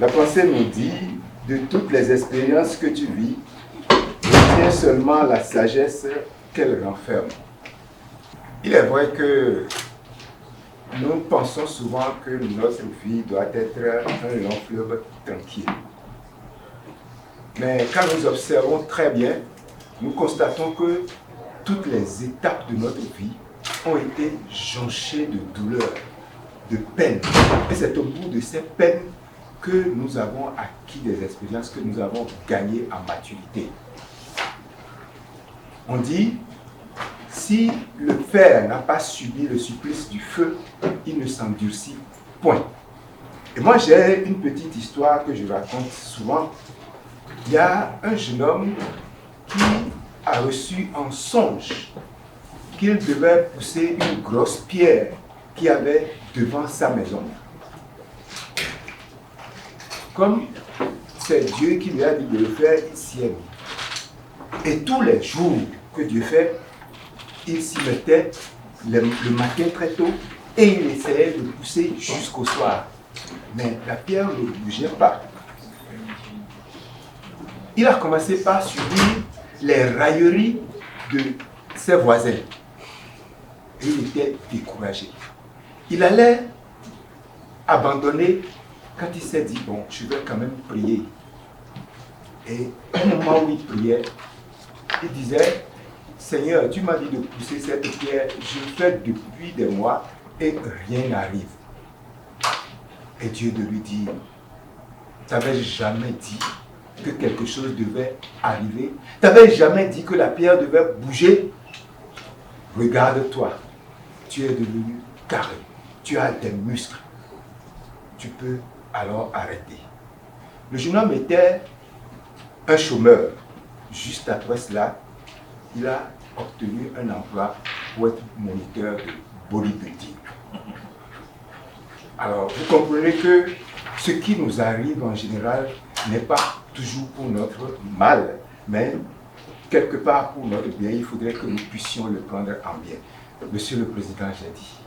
La pensée nous dit, de toutes les expériences que tu vis, retiens seulement la sagesse qu'elle renferme. Il est vrai que nous pensons souvent que notre vie doit être un long fleuve tranquille. Mais quand nous observons très bien, nous constatons que toutes les étapes de notre vie ont été jonchées de douleurs, de peines. Et c'est au bout de ces peines que nous avons acquis des expériences, que nous avons gagné en maturité. On dit, si le fer n'a pas subi le supplice du feu, il ne s'endurcit point. Et moi, j'ai une petite histoire que je raconte souvent. Il y a un jeune homme qui a reçu en songe qu'il devait pousser une grosse pierre qu'il y avait devant sa maison. Comme c'est Dieu qui lui a dit de le faire, il s'y est mis. Et tous les jours que Dieu fait, il s'y mettait le matin très tôt et il essayait de pousser jusqu'au soir. Mais la pierre ne bougeait pas. Il a commencé par subir les railleries de ses voisins. Et il était découragé. Il allait abandonner quand il s'est dit, bon, je vais quand même prier. Et au moment où il priait, il disait, Seigneur, tu m'as dit de pousser cette pierre, je le fais depuis des mois et rien n'arrive. Et Dieu de lui dit, tu n'avais jamais dit que quelque chose devait arriver. Tu n'avais jamais dit que la pierre devait bouger. Regarde-toi, tu es devenu carré, tu as des muscles. Tu peux alors arrêter. Le jeune homme était un chômeur. Juste après cela, il a obtenu un emploi pour être moniteur de bodybuilding. Alors, vous comprenez que ce qui nous arrive en général n'est pas toujours pour notre mal, mais quelque part pour notre bien. Il faudrait que nous puissions le prendre en bien. Monsieur le Président, j'ai dit.